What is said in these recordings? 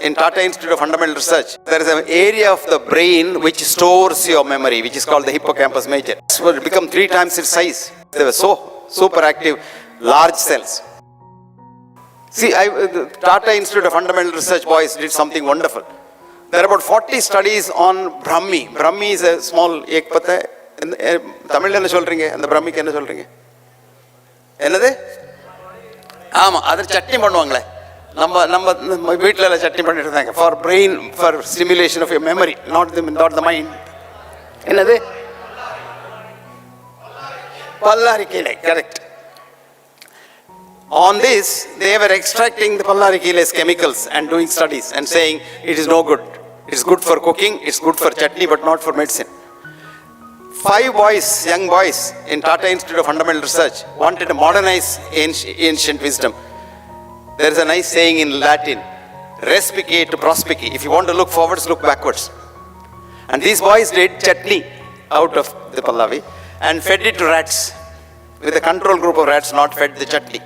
in Tata Institute of Fundamental Research, there is an area of the brain which stores your memory, which is called the hippocampus major. It will become 3 times its size. They were so super active, large cells. See, the Tata Institute of Fundamental Research boys did something wonderful. There are about 40 studies on Brahmi. Brahmi is a small ek pata hai. Tamil enna solreenga and the Brahmi enna solreenga? Enadhu? Ama, adha chutney பண்ணுவாங்களே. நம்ம வீட்ல எல்லாம் சட்னி பண்ணிட்டு இருந்தாங்க. For brain, for stimulation of your memory, not the mind. என்னது? பல்லாரிக்கீரை, correct. On this, they were extracting the pallarikile's chemicals and doing studies and saying it is no good. It's good for cooking, it's good for chutney, but not for medicine. 5 boys, young boys in Tata Institute of Fundamental Research wanted to modernize ancient wisdom. There is a nice saying in Latin, respice to prospice. If you want to look forwards, look backwards. And these boys did chutney out of the pallavi and fed it to rats. With a control group of rats, not fed the chutney.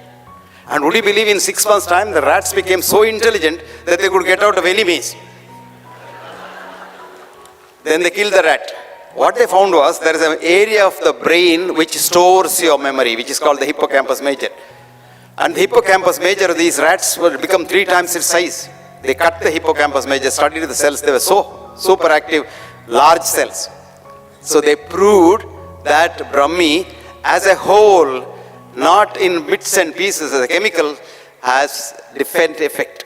And would you believe in 6 months' time, the rats became so intelligent that they could get out of any maze. Then they killed the rat. What they found was there is an area of the brain which stores your memory, which is called the hippocampus major. And the hippocampus major, these rats will become 3 times its size. They cut the hippocampus major, studied the cells. They were so super active, large cells. So they proved that Brahmi as a whole, not in bits and pieces as a chemical, has different effect.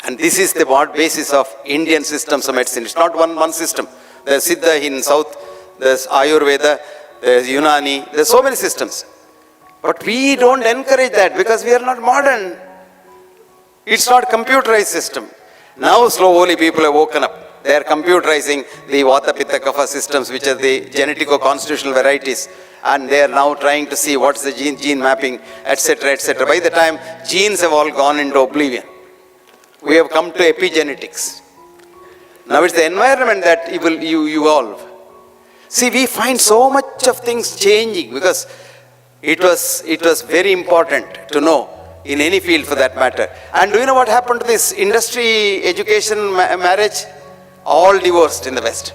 And this is the basis of Indian systems of medicine. It's not one system. There's Siddha in South, there's Ayurveda, there's Unani, there's so many systems. But we don't encourage that because we are not modern. It's not computerized system. Now slowly people have woken up. They are computerizing the Vata, Pitta, Kapha systems, which are the genetico-constitutional varieties. And they are now trying to see what's the gene mapping, etc., etc. By the time genes have all gone into oblivion, we have come to epigenetics. Now it's the environment that will evolve. See, we find so much of things changing because it was very important to know in any field for that matter. And do you know what happened to this industry, education, marriage? All divorced in the West.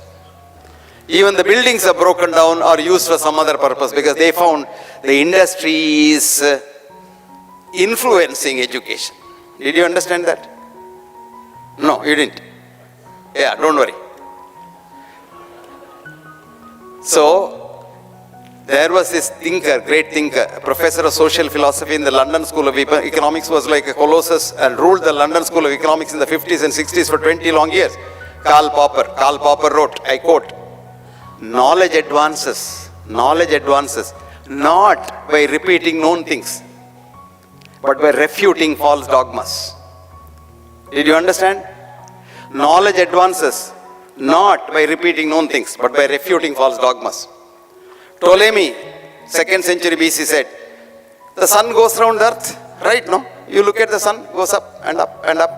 Even the buildings are broken down or used for some other purpose because they found the industry is influencing education. Did you understand that? No, you didn't. Yeah, don't worry. So, there was this thinker, great thinker, a professor of social philosophy in the London School of Economics, was like a colossus and ruled the London School of Economics in the 50s and 60s for 20 long years. Karl Popper wrote, I quote, knowledge advances not by repeating known things, but by refuting false dogmas. Did you understand? Knowledge advances not by repeating known things, but by refuting false dogmas. Ptolemy, 2nd century BC said, the sun goes round the earth, right? No? You look at the sun, goes up and up and up.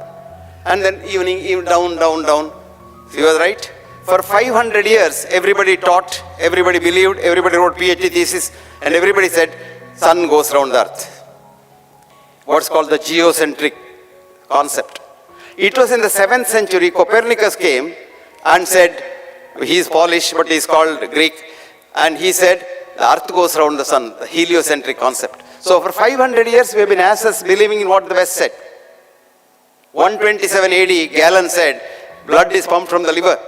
And then evening, down, down, down. He was right. For 500 years, everybody taught, everybody believed, everybody wrote PhD thesis, and everybody said, sun goes round the earth. What's called the geocentric concept. It was in the 7th century, Copernicus came and said, he is Polish, but he is called Greek, and he said, the earth goes around the sun, the heliocentric concept. So for 500 years, we have been asses believing in what the West said. 127 AD, Galen said, blood is pumped from the liver.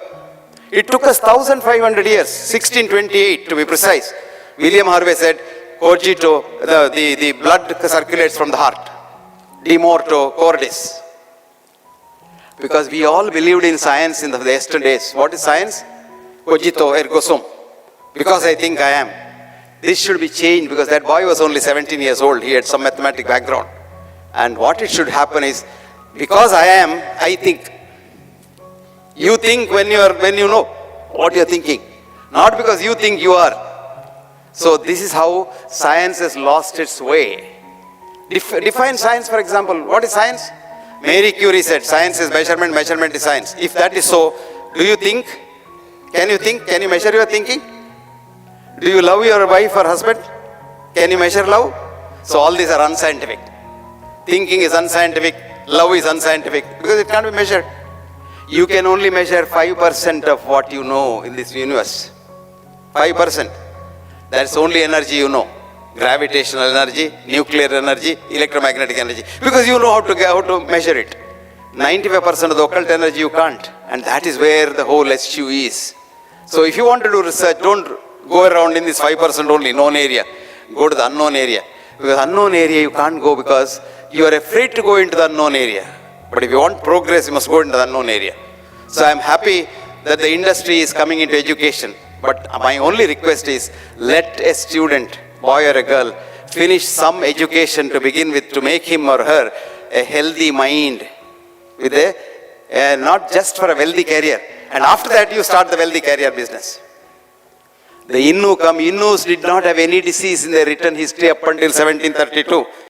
It took us 1500 years, 1628 to be precise. William Harvey said, cogito, the blood circulates from the heart. De morto cordis. Because we all believed in science in the yesterdays. What is science? Cogito ergo sum. Because I think I am. This should be changed because that boy was only 17 years old. He had some mathematical background. And what it should happen is, because I am, I think. You think when you know what you're thinking. Not because you think you are. So this is how science has lost its way. Define science, for example. What is science? Marie Curie said, science is measurement, measurement is science. If that is so, do you think? Can you think? Can you measure your thinking? Do you love your wife or husband? Can you measure love? So all these are unscientific. Thinking is unscientific, love is unscientific, because it can't be measured. You can only measure 5% of what you know in this universe. 5%. That's only energy you know. Gravitational energy, nuclear energy, electromagnetic energy. Because you know how to measure it. 95% of the occult energy you can't. And that is where the whole issue is. So if you want to do research, don't go around in this 5% only, known area. Go to the unknown area. Because unknown area you can't go because you are afraid to go into the unknown area. But if you want progress, you must go into the unknown area. So I am happy that the industry is coming into education. But my only request is, let a student, boy or a girl, finish some education to begin with to make him or her a healthy mind, with not just for a wealthy career. And after that you start the wealthy career business. The Innus did not have any disease in their written history up until 1732.